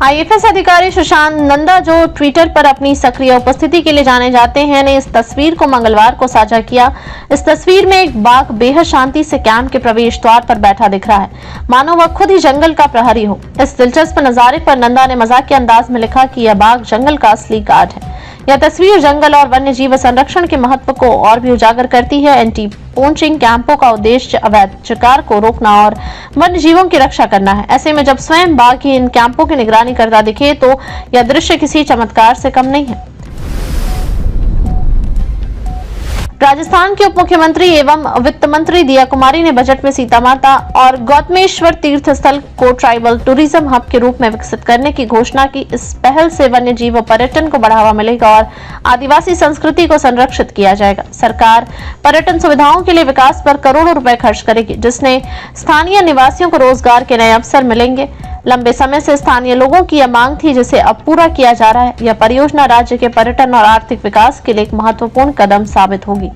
IFS अधिकारी सुशांत नंदा, जो Twitter पर अपनी सक्रिय उपस्थिति के लिए जाने जाते हैं, ने इस तस्वीर को मंगलवार को साझा किया। इस तस्वीर में एक बाघ बेहद शांति से कैंप के प्रवेश द्वार पर बैठा दिख रहा है, मानो वह खुद ही जंगल का प्रहरी हो। इस दिलचस्प नजारे पर नंदा ने मजाकिया अंदाज में लिखा कि यह बाघ जंगल का असली गार्ड है। यह तस्वीर जंगल और वन्य जीव संरक्षण के महत्व को और भी उजागर करती है। एंटी पोचिंग कैंपों का उद्देश्य अवैध शिकार को रोकना और वन्य जीवों की रक्षा करना है। ऐसे में जब स्वयं बाघ ही इन कैंपों की निगरानी करता दिखे तो यह दृश्य किसी चमत्कार से कम नहीं है। राजस्थान के उप मुख्यमंत्री एवं वित्त मंत्री दिया कुमारी ने बजट में सीता माता और गौतमेश्वर तीर्थ स्थल को ट्राइबल टूरिज्म हब के रूप में विकसित करने की घोषणा की। इस पहल से वन्य जीव पर्यटन को बढ़ावा मिलेगा और आदिवासी संस्कृति को संरक्षित किया जाएगा। सरकार पर्यटन सुविधाओं के लिए विकास पर करोड़ों रुपए खर्च करेगी, जिससे स्थानीय निवासियों को रोजगार के नए अवसर मिलेंगे। लंबे समय से स्थानीय लोगों की यह मांग थी, जिसे अब पूरा किया जा रहा है। यह परियोजना राज्य के पर्यटन और आर्थिक विकास के लिए एक महत्वपूर्ण कदम साबित होगी।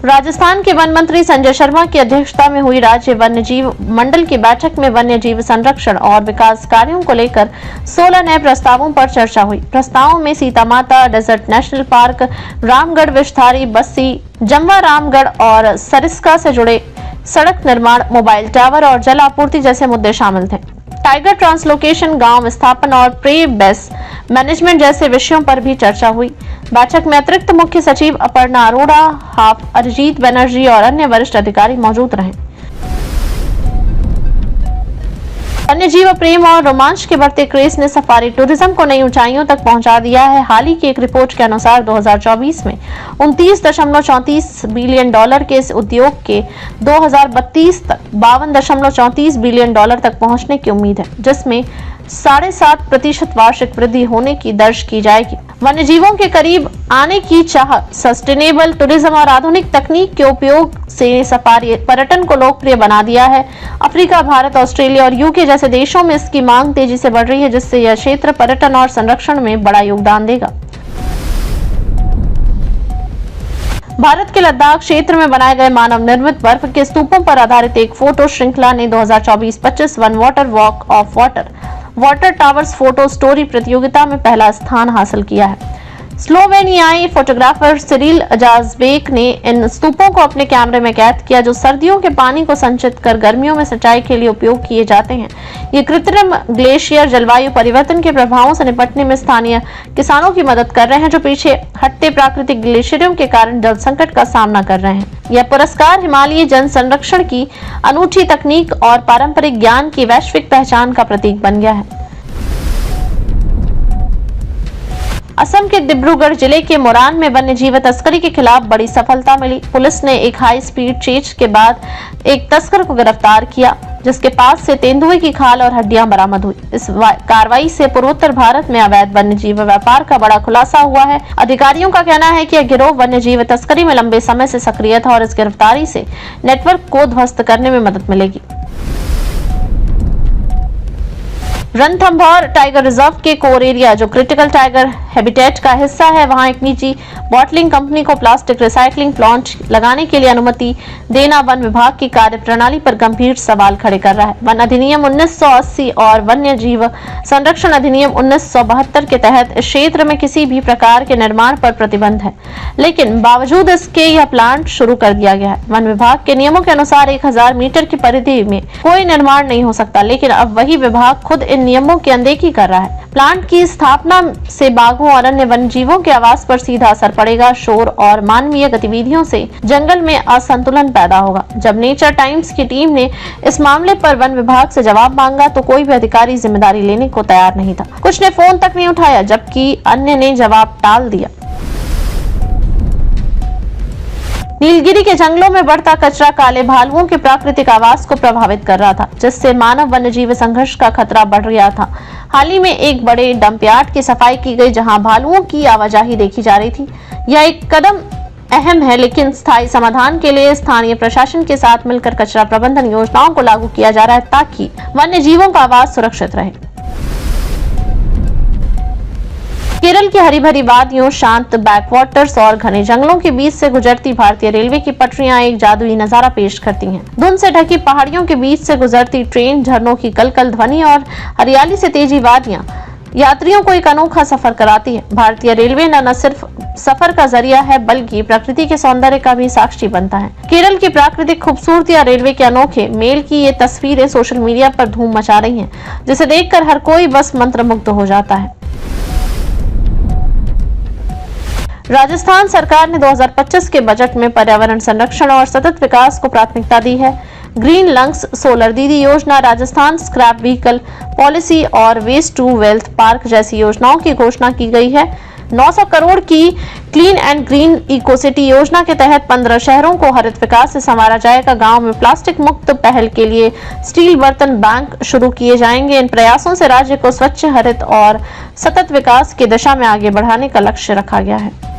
राजस्थान के वन मंत्री संजय शर्मा की अध्यक्षता में हुई राज्य वन्य जीव मंडल की बैठक में वन्य जीव संरक्षण और विकास कार्यों को लेकर 16 नए प्रस्तावों पर चर्चा हुई। प्रस्तावों में Sita Mata, desert national park, Ramgarh Vishdhari, Bassi, Jamwa Ramgarh और सरिस्का से जुड़े सड़क निर्माण, मोबाइल टावर और जल आपूर्ति जैसे मुद्दे शामिल थे। टाइगर ट्रांसलोकेशन, गांव विस्थापन और प्रे बेस मैनेजमेंट जैसे विषयों पर भी चर्चा हुई। बैठक में अतिरिक्त मुख्य सचिव अपर्णा अरोड़ा, हाफ अरिजीत बनर्जी और अन्य वरिष्ठ अधिकारी मौजूद रहे। वन्य जीव प्रेम और रोमांच के बढ़ते क्रेज ने सफारी टूरिज्म को नई ऊंचाइयों तक पहुंचा दिया है। हाल ही की एक रिपोर्ट के अनुसार 2024 में 29.34 बिलियन डॉलर के इस उद्योग के 2032 तक 52.34 बिलियन डॉलर तक पहुंचने की उम्मीद है, जिसमें 7.5% वार्षिक वृद्धि होने की दर्ज की जाएगी। वन्य जीवों के करीब आने की चाह, सस्टेनेबल टूरिज्म और आधुनिक तकनीक के उपयोग से सफारी पर्यटन को लोकप्रिय बना दिया है। अफ्रीका, भारत, ऑस्ट्रेलिया और यूके जैसे देशों में इसकी मांग तेजी से बढ़ रही है, जिससे यह क्षेत्र पर्यटन और संरक्षण में बड़ा योगदान देगा। भारत के लद्दाख क्षेत्र में बनाए गए मानव निर्मित बर्फ के स्तूपों पर आधारित एक फोटो श्रृंखला ने 2024-25 one water walk of water towers photo story प्रतियोगिता में पहला स्थान हासिल किया है। स्लोवेनियाई फोटोग्राफर सिरिल अजाजबेक ने इन स्तूपों को अपने कैमरे में कैद किया, जो सर्दियों के पानी को संचित कर गर्मियों में सिंचाई के लिए उपयोग किए जाते हैं। ये कृत्रिम ग्लेशियर जलवायु परिवर्तन के प्रभावों से निपटने में स्थानीय किसानों की मदद कर रहे हैं, जो पीछे हटते प्राकृतिक ग्लेशियरों के कारण जल संकट का सामना कर रहे हैं। यह पुरस्कार हिमालयी जन संरक्षण की अनूठी तकनीक और पारंपरिक ज्ञान की वैश्विक पहचान का प्रतीक बन गया है। असम के डिब्रूगढ़ जिले के मोरान में वन्य जीव तस्करी के खिलाफ बड़ी सफलता मिली। पुलिस ने एक हाई स्पीड चेज के बाद एक तस्कर को गिरफ्तार किया, जिसके पास से तेंदुए की खाल और हड्डियां बरामद हुई। इस कार्रवाई से पूर्वोत्तर भारत में अवैध वन्य जीव व्यापार का बड़ा खुलासा हुआ है। अधिकारियों का कहना है कि यह गिरोह वन्य जीव तस्करी में लंबे समय से सक्रिय था और इस गिरफ्तारी से नेटवर्क को ध्वस्त करने में मदद मिलेगी। रणथंभौर टाइगर रिजर्व के कोर एरिया, जो क्रिटिकल टाइगर हैबिटेट का हिस्सा है, वहां एक निजी बॉटलिंग कंपनी को प्लास्टिक रिसाइकलिंग प्लांट लगाने के लिए अनुमति देना वन विभाग की कार्यप्रणाली पर गंभीर सवाल खड़े कर रहा है। वन अधिनियम 1980 और वन्य जीव संरक्षण अधिनियम 1972 के तहत इस क्षेत्र में किसी भी प्रकार के निर्माण पर प्रतिबंध है, लेकिन बावजूद इसके यह प्लांट शुरू कर दिया गया है। वन विभाग के नियमों के अनुसार 1000 मीटर की परिधि में कोई निर्माण नहीं हो सकता, लेकिन अब वही विभाग खुद इन नियमों की अनदेखी कर रहा है। प्लांट की स्थापना से बाघों और अन्य वन्य जीवों के आवास पर सीधा असर पड़ेगा। शोर और मानवीय गतिविधियों से जंगल में असंतुलन पैदा होगा। जब नेचर टाइम्स की टीम ने इस मामले पर वन विभाग से जवाब मांगा तो कोई भी अधिकारी जिम्मेदारी लेने को तैयार नहीं था। कुछ ने फोन तक नहीं उठाया, जबकि अन्य ने जवाब टाल दिया। नीलगिरी के जंगलों में बढ़ता कचरा काले भालुओं के प्राकृतिक आवास को प्रभावित कर रहा था, जिससे मानव वन्यजीव संघर्ष का खतरा बढ़ रहा था। हाल ही में एक बड़े डंप यार्ड की सफाई की गई, जहां भालुओं की आवाजाही देखी जा रही थी। यह एक कदम अहम है, लेकिन स्थायी समाधान के लिए स्थानीय प्रशासन के साथ मिलकर कचरा प्रबंधन योजनाओं को लागू किया जा रहा है, ताकि वन्य जीवों का आवास सुरक्षित रहे। केरल की हरी भरी वादियों, शांत बैकवाटर्स और घने जंगलों के बीच से गुजरती भारतीय रेलवे की पटरियां एक जादुई नजारा पेश करती हैं। धुंध से ढकी पहाड़ियों के बीच से गुजरती ट्रेन, झरनों की कलकल ध्वनि और हरियाली से तेजी वादियां यात्रियों को एक अनोखा सफर कराती है। भारतीय रेलवे न सिर्फ सफर का जरिया है, बल्कि प्रकृति के सौंदर्य का भी साक्षी बनता है। केरल की प्राकृतिक खूबसूरती और रेलवे के अनोखे मेल की ये तस्वीरें सोशल मीडिया पर धूम मचा रही हैं, जिसे देखकर हर कोई बस मंत्रमुग्ध हो जाता है। राजस्थान सरकार ने 2025 के बजट में पर्यावरण संरक्षण और सतत विकास को प्राथमिकता दी है। ग्रीन लंग्स, सोलर दीदी योजना, राजस्थान स्क्रैप व्हीकल पॉलिसी और वेस्ट टू वेल्थ पार्क जैसी योजनाओं की घोषणा की गई है। 900 करोड़ की क्लीन एंड ग्रीन इकोसिटी योजना के तहत 15 शहरों को हरित विकास से संवारा जाएगा। गांव में प्लास्टिक मुक्त पहल के लिए स्टील बर्तन बैंक शुरू किए जाएंगे। इन प्रयासों से राज्य को स्वच्छ, हरित और सतत विकास की दिशा में आगे बढ़ाने का लक्ष्य रखा गया है।